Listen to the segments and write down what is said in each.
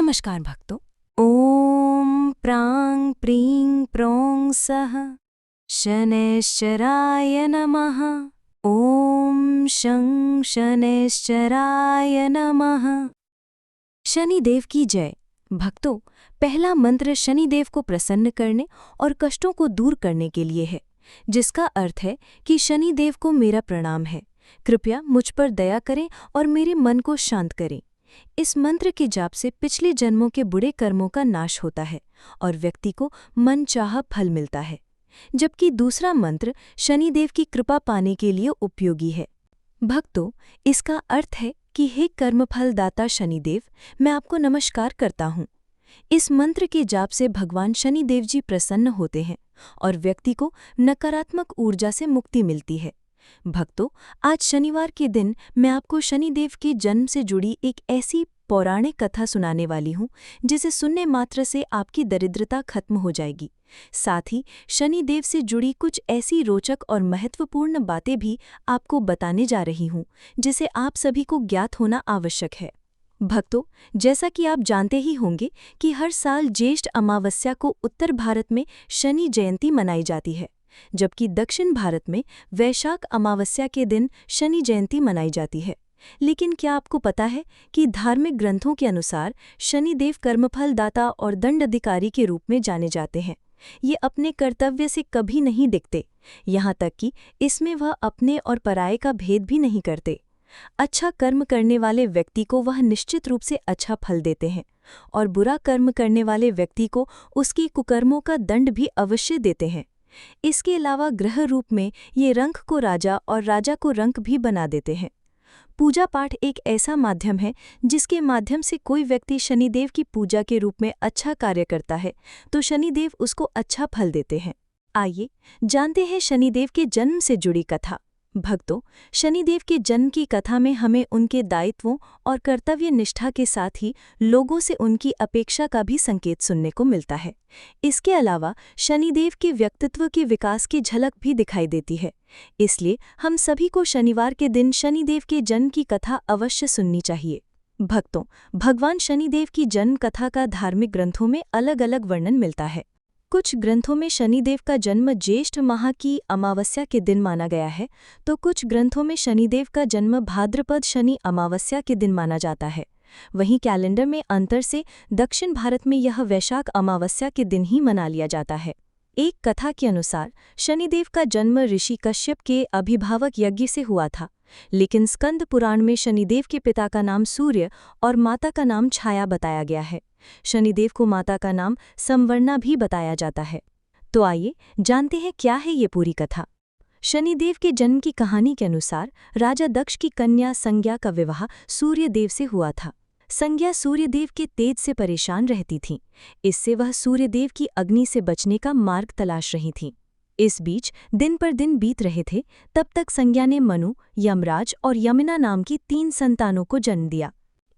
नमस्कार भक्तों। ओम प्रां प्रीं प्रों सः शनैश्चराय नमः। ओम शं शनैश्चराय नमः। शनिदेव की जय। भक्तों, पहला मंत्र शनिदेव को प्रसन्न करने और कष्टों को दूर करने के लिए है, जिसका अर्थ है कि शनिदेव को मेरा प्रणाम है। कृपया मुझ पर दया करें और मेरे मन को शांत करें। इस मंत्र के जाप से पिछले जन्मों के बुरे कर्मों का नाश होता है और व्यक्ति को मनचाहा फल मिलता है, जबकि दूसरा मंत्र शनिदेव की कृपा पाने के लिए उपयोगी है। भक्तों, इसका अर्थ है कि हे कर्मफल दाता शनिदेव, मैं आपको नमस्कार करता हूँ। इस मंत्र के जाप से भगवान शनिदेव जी प्रसन्न होते हैं और व्यक्ति को नकारात्मक ऊर्जा से मुक्ति मिलती है। भक्तों, आज शनिवार के दिन मैं आपको शनिदेव के जन्म से जुड़ी एक ऐसी पौराणिक कथा सुनाने वाली हूँ जिसे सुनने मात्र से आपकी दरिद्रता खत्म हो जाएगी। साथ ही शनिदेव से जुड़ी कुछ ऐसी रोचक और महत्वपूर्ण बातें भी आपको बताने जा रही हूँ जिसे आप सभी को ज्ञात होना आवश्यक है। भक्तों, जैसा कि आप जानते ही होंगे कि हर साल ज्येष्ठ अमावस्या को उत्तर भारत में शनि जयंती मनाई जाती है, जबकि दक्षिण भारत में वैशाख अमावस्या के दिन शनि जयंती मनाई जाती है। लेकिन क्या आपको पता है कि धार्मिक ग्रंथों के अनुसार शनिदेव कर्मफल दाता और दंड अधिकारी के रूप में जाने जाते हैं। ये अपने कर्तव्य से कभी नहीं दिखते, यहाँ तक कि इसमें वह अपने और पराये का भेद भी नहीं करते। अच्छा कर्म करने वाले व्यक्ति को वह निश्चित रूप से अच्छा फल देते हैं और बुरा कर्म करने वाले व्यक्ति को उसकी कुकर्मों का दंड भी अवश्य देते हैं। इसके अलावा ग्रह रूप में ये रंक को राजा और राजा को रंक भी बना देते हैं। पूजा पाठ एक ऐसा माध्यम है जिसके माध्यम से कोई व्यक्ति शनिदेव की पूजा के रूप में अच्छा कार्य करता है तो शनिदेव उसको अच्छा फल देते हैं। आइए जानते हैं शनिदेव के जन्म से जुड़ी कथा। भक्तों, शनिदेव के जन्म की कथा में हमें उनके दायित्वों और कर्तव्य निष्ठा के साथ ही लोगों से उनकी अपेक्षा का भी संकेत सुनने को मिलता है। इसके अलावा शनिदेव के व्यक्तित्व के विकास की झलक भी दिखाई देती है। इसलिए हम सभी को शनिवार के दिन शनिदेव के जन्म की कथा अवश्य सुननी चाहिए। भक्तों, भगवान शनिदेव की जन्म कथा का धार्मिक ग्रंथों में अलग अलग वर्णन मिलता है। कुछ ग्रंथों में शनिदेव का जन्म ज्येष्ठ माह की अमावस्या के दिन माना गया है, तो कुछ ग्रंथों में शनिदेव का जन्म भाद्रपद शनि अमावस्या के दिन माना जाता है। वहीं कैलेंडर में अंतर से दक्षिण भारत में यह वैशाख अमावस्या के दिन ही मना लिया जाता है। एक कथा के अनुसार शनिदेव का जन्म ऋषि कश्यप के अभिभावक यज्ञ से हुआ था, लेकिन स्कंद पुराण में शनिदेव के पिता का नाम सूर्य और माता का नाम छाया बताया गया है। शनिदेव को माता का नाम संवर्णा भी बताया जाता है। तो आइए जानते हैं क्या है ये पूरी कथा। शनिदेव के जन्म की कहानी के अनुसार राजा दक्ष की कन्या संज्ञा का विवाह सूर्यदेव से हुआ था। संज्ञा सूर्यदेव के तेज से परेशान रहती थीं, इससे वह सूर्यदेव की अग्नि से बचने का मार्ग तलाश रही थीं। इस बीच दिन पर दिन बीत रहे थे, तब तक संज्ञा ने मनु, यमराज और यमुना नाम की 3 संतानों को जन्म दिया।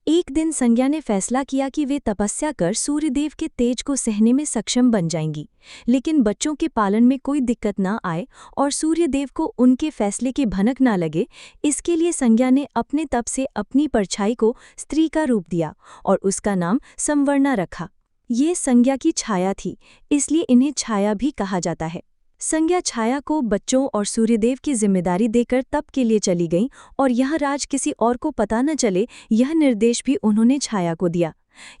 एक दिन संज्ञा ने फैसला किया कि वे तपस्या कर सूर्यदेव के तेज को सहने में सक्षम बन जाएंगी, लेकिन बच्चों के पालन में कोई दिक्कत ना आए और सूर्यदेव को उनके फैसले की भनक ना लगे, इसके लिए संज्ञा ने अपने तप से अपनी परछाई को स्त्री का रूप दिया और उसका नाम संवर्णा रखा। ये संज्ञा की छाया थी, इसलिए इन्हें छाया भी कहा जाता है। संज्ञा छाया को बच्चों और सूर्यदेव की जिम्मेदारी देकर तप के लिए चली गईं और यह राज किसी और को पता न चले, यह निर्देश भी उन्होंने छाया को दिया।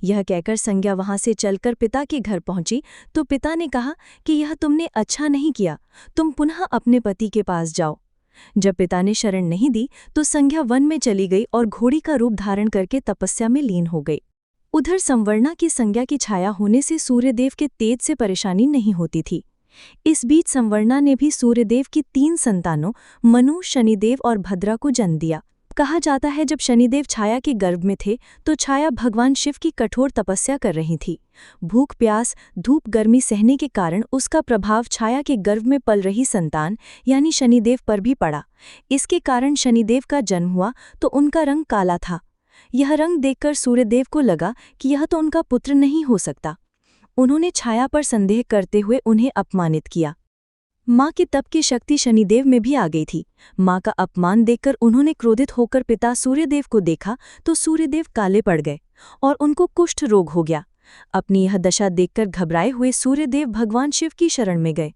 यह कहकर संज्ञा वहां से चलकर पिता के घर पहुंची तो पिता ने कहा कि यह तुमने अच्छा नहीं किया, तुम पुनः अपने पति के पास जाओ। जब पिता ने शरण नहीं दी तो संज्ञा वन में चली गई और घोड़ी का रूप धारण करके तपस्या में लीन हो गई। उधर संवर्णा की संज्ञा की छाया होने से सूर्यदेव के तेज से परेशानी नहीं होती थी। इस बीच संवर्णा ने भी सूर्यदेव की 3 संतानों मनु, शनिदेव और भद्रा को जन्म दिया। कहा जाता है जब शनिदेव छाया के गर्भ में थे तो छाया भगवान शिव की कठोर तपस्या कर रही थी। भूख प्यास धूप गर्मी सहने के कारण उसका प्रभाव छाया के गर्भ में पल रही संतान यानी शनिदेव पर भी पड़ा। इसके कारण शनिदेव का जन्म हुआ तो उनका रंग काला था। यह रंग देखकर सूर्यदेव को लगा कि यह तो उनका पुत्र नहीं हो सकता। उन्होंने छाया पर संदेह करते हुए उन्हें अपमानित किया। माँ के तप की शक्ति शनिदेव में भी आ गई थी। माँ का अपमान देखकर उन्होंने क्रोधित होकर पिता सूर्यदेव को देखा तो सूर्यदेव काले पड़ गए और उनको कुष्ठ रोग हो गया। अपनी यह दशा देखकर घबराए हुए सूर्यदेव भगवान शिव की शरण में गए।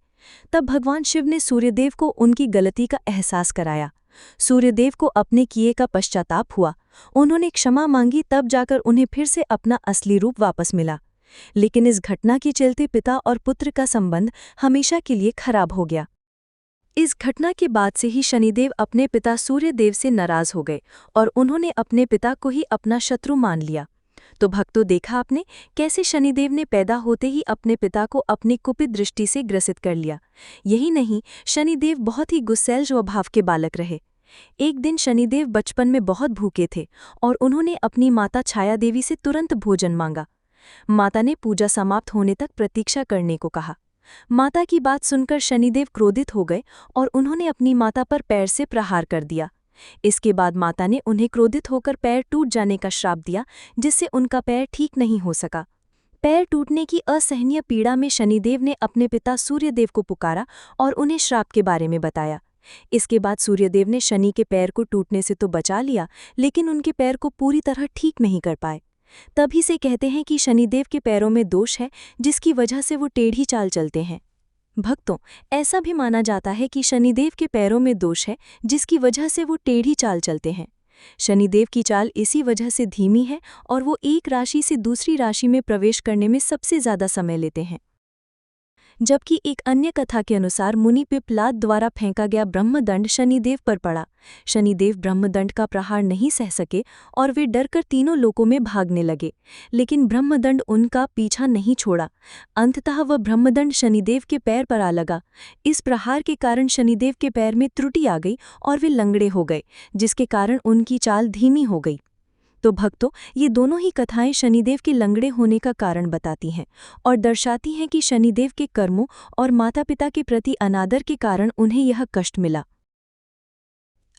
तब भगवान शिव ने सूर्यदेव को उनकी गलती का एहसास कराया। सूर्यदेव को अपने किए का पश्चाताप हुआ। उन्होंने क्षमा मांगी, तब जाकर उन्हें फिर से अपना असली रूप वापस मिला। लेकिन इस घटना के चलते पिता और पुत्र का संबंध हमेशा के लिए खराब हो गया। इस घटना के बाद से ही शनिदेव अपने पिता सूर्यदेव से नाराज हो गए और उन्होंने अपने पिता को ही अपना शत्रु मान लिया। तो भक्तों, देखा आपने कैसे शनिदेव ने पैदा होते ही अपने पिता को अपनी कुपित दृष्टि से ग्रसित कर लिया। यही नहीं, शनिदेव बहुत ही गुस्सैल स्वभाव के बालक रहे। एक दिन शनिदेव बचपन में बहुत भूखे थे और उन्होंने अपनी माता छाया देवी से तुरंत भोजन मांगा। माता ने पूजा समाप्त होने तक प्रतीक्षा करने को कहा। माता की बात सुनकर शनिदेव क्रोधित हो गए और उन्होंने अपनी माता पर पैर से प्रहार कर दिया। इसके बाद माता ने उन्हें क्रोधित होकर पैर टूट जाने का श्राप दिया, जिससे उनका पैर ठीक नहीं हो सका। पैर टूटने की असहनीय पीड़ा में शनिदेव ने अपने पिता सूर्यदेव को पुकारा और उन्हें श्राप के बारे में बताया। इसके बाद सूर्यदेव ने शनि के पैर को टूटने से तो बचा लिया, लेकिन उनके पैर को पूरी तरह ठीक नहीं कर पाए। तभी से कहते हैं कि शनिदेव के पैरों में दोष है, जिसकी वजह से वो टेढ़ी चाल चलते हैं। भक्तों, ऐसा भी माना जाता है कि शनिदेव के पैरों में दोष है, जिसकी वजह से वो टेढ़ी चाल चलते हैं। शनिदेव की चाल इसी वजह से धीमी है और वो एक राशि से दूसरी राशि में प्रवेश करने में सबसे ज़्यादा समय लेते हैं। जबकि एक अन्य कथा के अनुसार मुनि पिप्पलाद द्वारा फेंका गया ब्रह्मदंड शनिदेव पर पड़ा। शनिदेव ब्रह्मदंड का प्रहार नहीं सह सके और वे डरकर तीनों लोकों में भागने लगे, लेकिन ब्रह्मदंड उनका पीछा नहीं छोड़ा। अंततः वह ब्रह्मदंड शनिदेव के पैर पर आ लगा। इस प्रहार के कारण शनिदेव के पैर में त्रुटि आ गई और वे लंगड़े हो गए, जिसके कारण उनकी चाल धीमी हो गई। तो भक्तों, ये दोनों ही कथाएं शनिदेव के लंगड़े होने का कारण बताती हैं और दर्शाती हैं कि शनिदेव के कर्मों और माता पिता के प्रति अनादर के कारण उन्हें यह कष्ट मिला।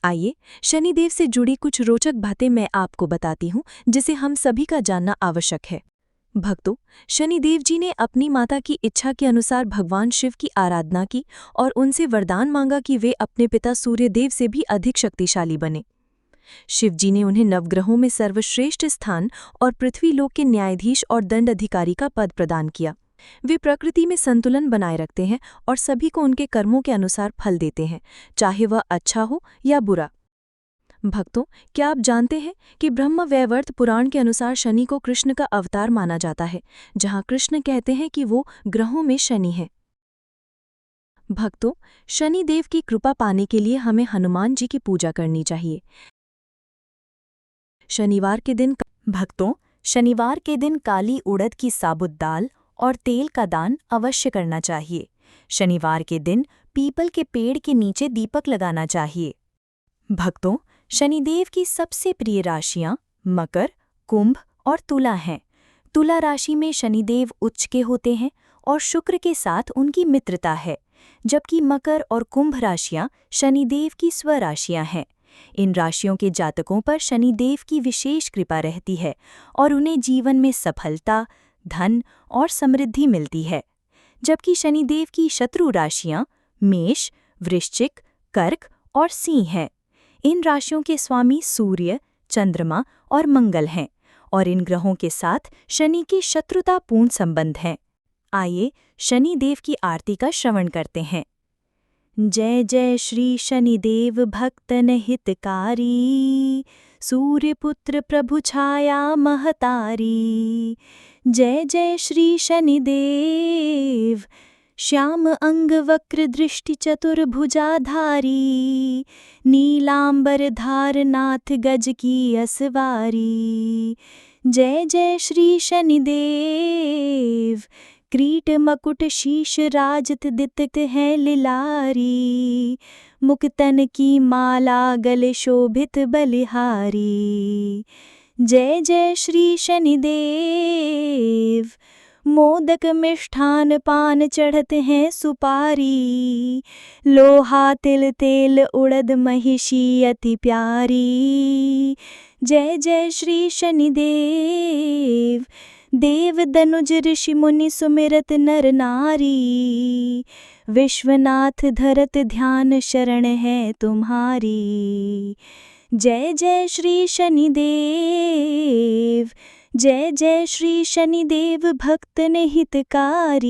आइए, शनिदेव से जुड़ी कुछ रोचक बातें मैं आपको बताती हूँ, जिसे हम सभी का जानना आवश्यक है। भक्तों, शनिदेव जी ने अपनी माता की इच्छा के अनुसार भगवान शिव की आराधना की और उनसे वरदान मांगा कि वे अपने पिता सूर्यदेव से भी अधिक शक्तिशाली बने। शिवजी ने उन्हें नवग्रहों में सर्वश्रेष्ठ स्थान और पृथ्वीलोक के न्यायाधीश और दंड अधिकारी का पद प्रदान किया। वे प्रकृति में संतुलन बनाए रखते हैं और सभी को उनके कर्मों के अनुसार फल देते हैं, चाहे वह अच्छा हो या बुरा। भक्तों, क्या आप जानते हैं कि ब्रह्म वैवर्त पुराण के अनुसार शनि को कृष्ण का अवतार माना जाता है, जहां कृष्ण कहते हैं कि वो ग्रहों में शनि है। भक्तों, शनिदेव की कृपा पाने के लिए हमें हनुमान जी की पूजा करनी चाहिए। शनिवार के दिन काली उड़द की साबुत दाल और तेल का दान अवश्य करना चाहिए। शनिवार के दिन पीपल के पेड़ के नीचे दीपक लगाना चाहिए। भक्तों, शनिदेव की सबसे प्रिय राशियां मकर, कुंभ और तुला हैं। तुला राशि में शनिदेव उच्च के होते हैं और शुक्र के साथ उनकी मित्रता है, जबकि मकर और कुंभ राशियां शनिदेव की स्वराशियां हैं। इन राशियों के जातकों पर शनिदेव की विशेष कृपा रहती है और उन्हें जीवन में सफलता, धन और समृद्धि मिलती है। जबकि शनिदेव की शत्रु राशियां मेष, वृश्चिक, कर्क और सिंह हैं। इन राशियों के स्वामी सूर्य, चंद्रमा और मंगल हैं और इन ग्रहों के साथ शनि के शत्रुतापूर्ण संबंध हैं। आइए, शनिदेव की आरती का श्रवण करते हैं। जय जय श्री शनिदेव भक्तन हितकारी, सूर्यपुत्र प्रभु छाया महतारी। जय जय श्री शनिदेव, श्याम अंग वक्र दृष्टि चतुर्भुजाधारी, नीलांबर धार नाथ गज की असवारी। जय जय श्री शनिदेव, क्रीट मकुट शीश राजत दितक है लिलारी, मुक्तन की माला गले शोभित बलिहारी। जय जय श्री शनिदेव, मोदक मिष्ठान पान चढ़त हैं सुपारी, लोहा तिल तेल उड़द महिषी अति प्यारी। जय जय श्री शनिदेव, देव दनुज ऋषि मुनि सुमिरत नर नारी, विश्वनाथ धरत ध्यान शरण है तुम्हारी। जय जय श्री शनिदेव, जय जय श्री शनिदेव भक्त ने हितकारी।